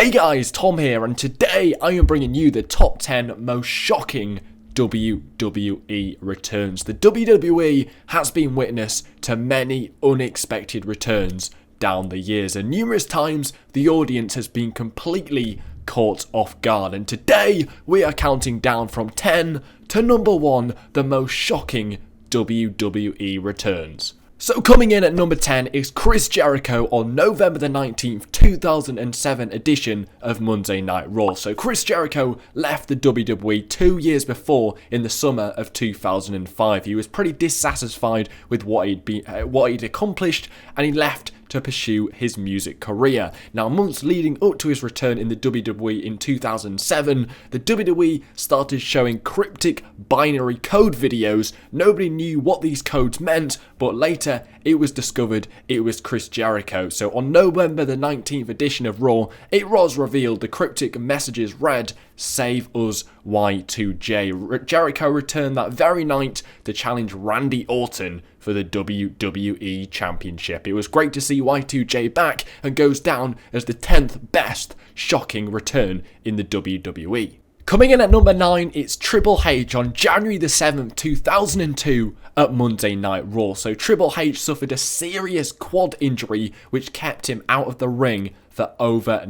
Hey guys, Tom here, and today I am bringing you the top 10 most shocking WWE returns. The WWE has been witness to many unexpected returns down the years, and numerous times the audience has been completely caught off guard. And today we are counting down from 10 to number 1, the most shocking WWE returns. So coming in at number 10 is Chris Jericho on November the 19th, 2007 edition of Monday Night Raw. So Chris Jericho left the WWE 2 years before in the summer of 2005. He was pretty dissatisfied with what he'd accomplished, and he left to pursue his music career. Now, months leading up to his return in the WWE in 2007, the WWE started showing cryptic binary code videos. Nobody knew what these codes meant, but later it was discovered it was Chris Jericho. So on November the 19th edition of Raw, it was revealed the cryptic messages read, "Save us Y2J." Jericho returned that very night to challenge Randy Orton for the WWE Championship. It was great to see Y2J back, and goes down as the 10th best shocking return in the WWE. Coming in at number 9, it's Triple H on January the 7th, 2002 at Monday Night Raw. So Triple H suffered a serious quad injury which kept him out of the ring for over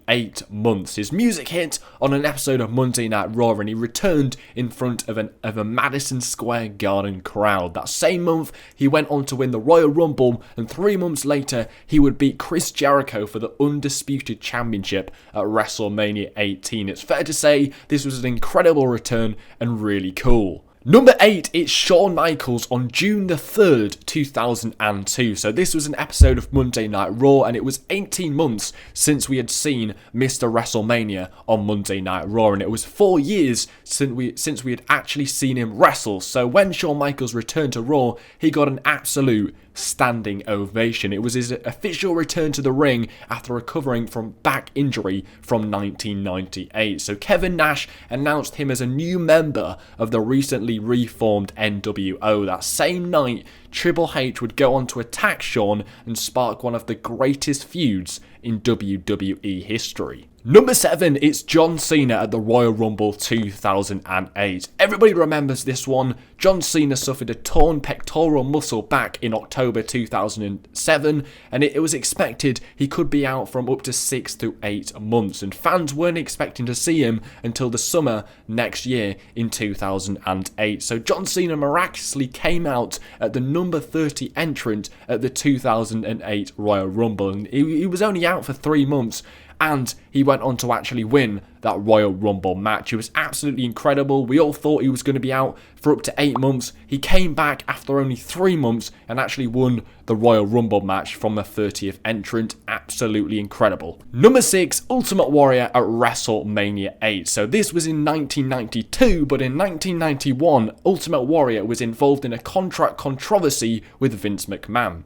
8 months. His music hit on an episode of Monday Night Raw, and he returned in front of a Madison Square Garden crowd. That same month, he went on to win the Royal Rumble, and 3 months later, he would beat Chris Jericho for the Undisputed Championship at WrestleMania 18. It's fair to say this was an incredible return and really cool. Number 8, it's Shawn Michaels on June the 3rd, 2002. So this was an episode of Monday Night Raw, and it was 18 months since we had seen Mr. WrestleMania on Monday Night Raw, and it was 4 years since we had actually seen him wrestle. So when Shawn Michaels returned to Raw, he got an absolute standing ovation. It was his official return to the ring after recovering from back injury from 1998. So Kevin Nash announced him as a new member of the recently reformed NWO. That same night, Triple H would go on to attack Shawn and spark one of the greatest feuds in WWE history. Number 7, it's John Cena at the Royal Rumble 2008. Everybody remembers this one. John Cena suffered a torn pectoral muscle back in October 2007, and it was expected he could be out from up to 6 to 8 months, and fans weren't expecting to see him until the summer next year in 2008. So John Cena miraculously came out at the number 30 entrant at the 2008 Royal Rumble, and he was only out for 3 months, and he went on to actually win that Royal Rumble match. It was absolutely incredible. We all thought he was going to be out for up to 8 months. He came back after only 3 months and actually won the Royal Rumble match from the 30th entrant. Absolutely incredible. Number 6, Ultimate Warrior at WrestleMania 8. So this was in 1992, but in 1991, Ultimate Warrior was involved in a contract controversy with Vince McMahon.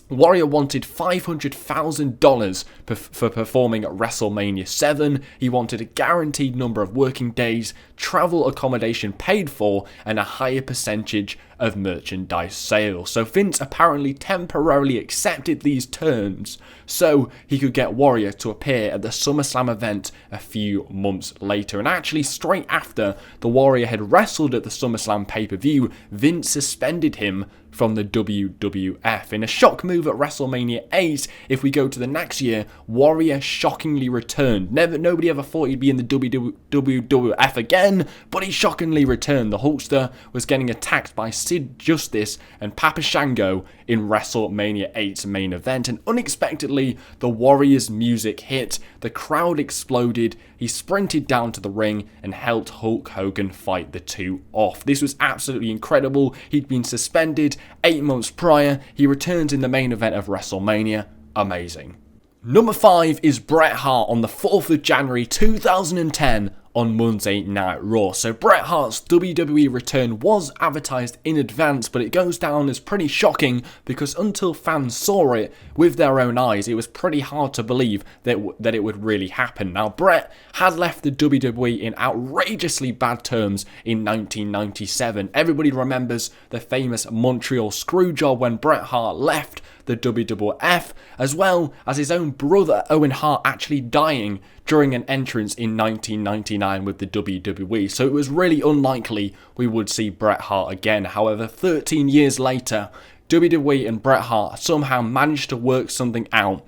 Warrior wanted $500,000 for performing at WrestleMania 7. He wanted a guaranteed number of working days, travel accommodation paid for, and a higher percentage of merchandise sales. So Vince apparently temporarily accepted these terms so he could get Warrior to appear at the SummerSlam event a few months later. And actually, straight after the Warrior had wrestled at the SummerSlam pay-per-view, Vince suspended him from the WWF. In a shock move at WrestleMania 8, if we go to the next year, Warrior shockingly returned. Nobody ever thought he'd be in the WWF again, but he shockingly returned. The Hulkster was getting attacked by Sid Justice and Papa Shango in WrestleMania 8's main event, and unexpectedly, the Warrior's music hit, the crowd exploded, he sprinted down to the ring and helped Hulk Hogan fight the two off. This was absolutely incredible. He'd been suspended 8 months prior. He returns in the main event of WrestleMania. Amazing. Number 5 is Bret Hart on the 4th of January 2010 on Monday Night Raw. So Bret Hart's WWE return was advertised in advance, but it goes down as pretty shocking because until fans saw it with their own eyes, it was pretty hard to believe that it would really happen. Now, Bret had left the WWE in outrageously bad terms in 1997. Everybody remembers the famous Montreal Screwjob when Bret Hart left the WWF, as well as his own brother Owen Hart actually dying during an entrance in 1999 with the WWE. So it was really unlikely we would see Bret Hart again. However, 13 years later, WWE and Bret Hart somehow managed to work something out.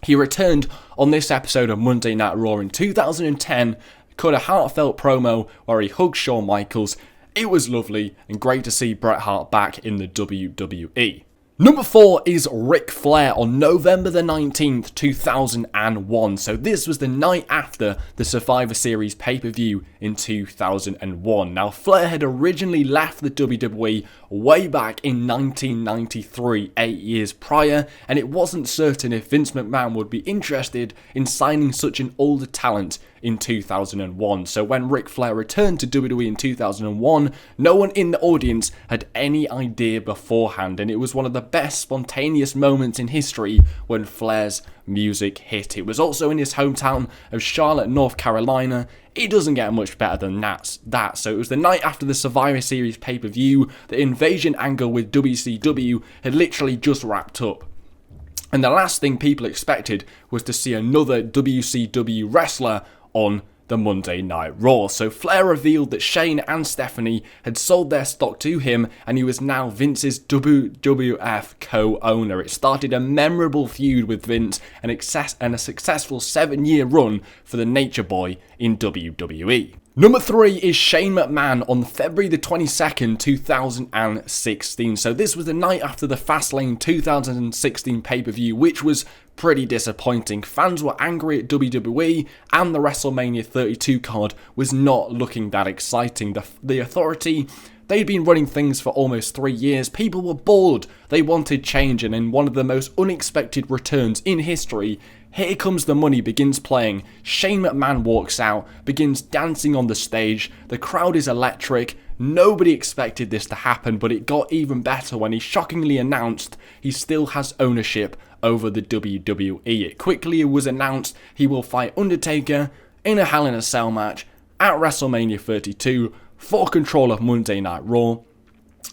He returned on this episode of Monday Night Raw in 2010, cut a heartfelt promo where he hugged Shawn Michaels. It was lovely and great to see Bret Hart back in the WWE. Number 4 is Ric Flair on November the 19th, 2001. So this was the night after the Survivor Series pay-per-view in 2001. Now, Flair had originally left the WWE way back in 1993, 8 years prior, and it wasn't certain if Vince McMahon would be interested in signing such an older talent in 2001. So when Ric Flair returned to WWE in 2001, no one in the audience had any idea beforehand, and it was one of the best spontaneous moments in history when Flair's music hit. It was also in his hometown of Charlotte, North Carolina. It doesn't get much better than that. So it was the night after the Survivor Series pay-per-view. The invasion angle with WCW had literally just wrapped up. And the last thing people expected was to see another WCW wrestler on the Monday Night Raw. So Flair revealed that Shane and Stephanie had sold their stock to him and he was now Vince's WWF co-owner. It started a memorable feud with Vince and a successful 7-year run for the Nature Boy in WWE. Number 3 is Shane McMahon on February the 22nd, 2016. So this was the night after the Fastlane 2016 pay-per-view, which was pretty disappointing. Fans were angry at WWE and the WrestleMania 32 card was not looking that exciting. The Authority, they'd been running things for almost 3 years. People were bored. They wanted change, and in one of the most unexpected returns in history, Here Comes the Money begins playing. Shane McMahon walks out, begins dancing on the stage. The crowd is electric. Nobody expected this to happen, but it got even better when he shockingly announced he still has ownership over the WWE. It quickly was announced he will fight Undertaker in a Hell in a Cell match at WrestleMania 32 for control of Monday Night Raw.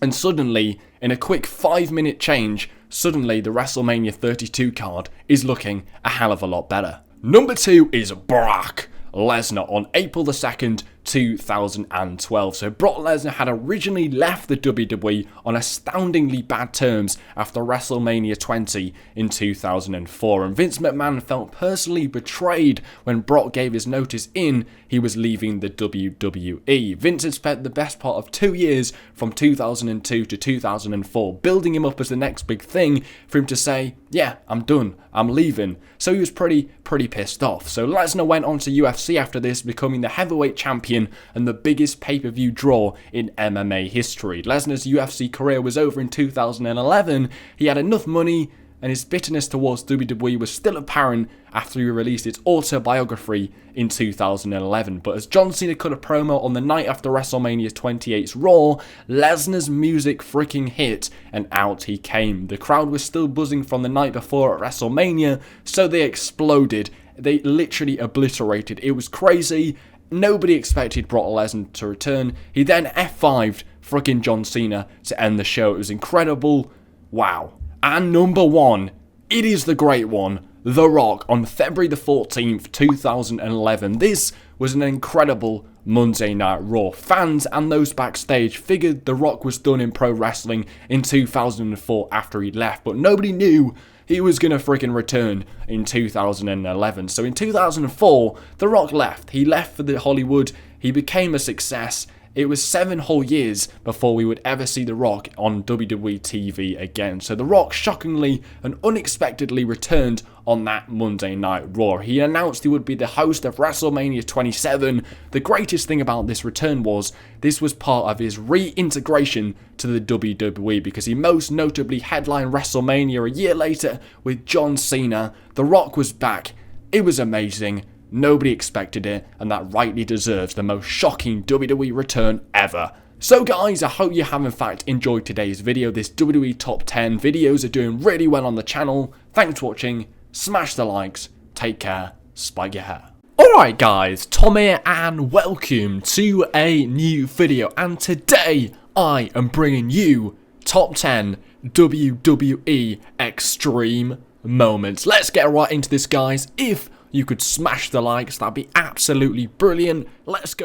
And suddenly, in a quick 5-minute change, suddenly the WrestleMania 32 card is looking a hell of a lot better. Number 2 is Brock Lesnar on April the 2nd, 2012. So Brock Lesnar had originally left the WWE on astoundingly bad terms after WrestleMania 20 in 2004, and Vince McMahon felt personally betrayed when Brock gave his notice in he was leaving the WWE. Vince had spent the best part of 2 years from 2002 to 2004 building him up as the next big thing for him to say, yeah, I'm done, I'm leaving. So he was pretty pissed off. So Lesnar went on to UFC after this, becoming the heavyweight champion and the biggest pay-per-view draw in MMA history. Lesnar's UFC career was over in 2011. He had enough money, and his bitterness towards WWE was still apparent after he released its autobiography in 2011. But as John Cena cut a promo on the night after WrestleMania 28's Raw, Lesnar's music freaking hit, and out he came. The crowd was still buzzing from the night before at WrestleMania, so they exploded. They literally obliterated. It was crazy. Nobody expected Brock Lesnar to return. He then F5'd freaking John Cena to end the show. It was incredible. Wow. And number 1, it is the great one, The Rock, on February the 14th, 2011. This was an incredible Monday Night Raw. Fans and those backstage figured The Rock was done in pro wrestling in 2004 after he left, but nobody knew he was going to freaking return in 2011. So in 2004, The Rock left. He left for the Hollywood. He became a success. It was 7 whole years before we would ever see The Rock on WWE TV again. So The Rock shockingly and unexpectedly returned on that Monday Night Raw. He announced he would be the host of WrestleMania 27. The greatest thing about this return was this was part of his reintegration to the WWE, because he most notably headlined WrestleMania a year later with John Cena. The Rock was back. It was amazing. Nobody expected it, and that rightly deserves the most shocking WWE return ever. So guys, I hope you have in fact enjoyed today's video. This WWE Top 10 videos are doing really well on the channel. Thanks for watching, smash the likes, take care, spike your hair. Alright guys, Tom here and welcome to a new video, and today I am bringing you Top 10 WWE Extreme Moments. Let's get right into this guys. If you could smash the likes, that'd be absolutely brilliant. Let's go.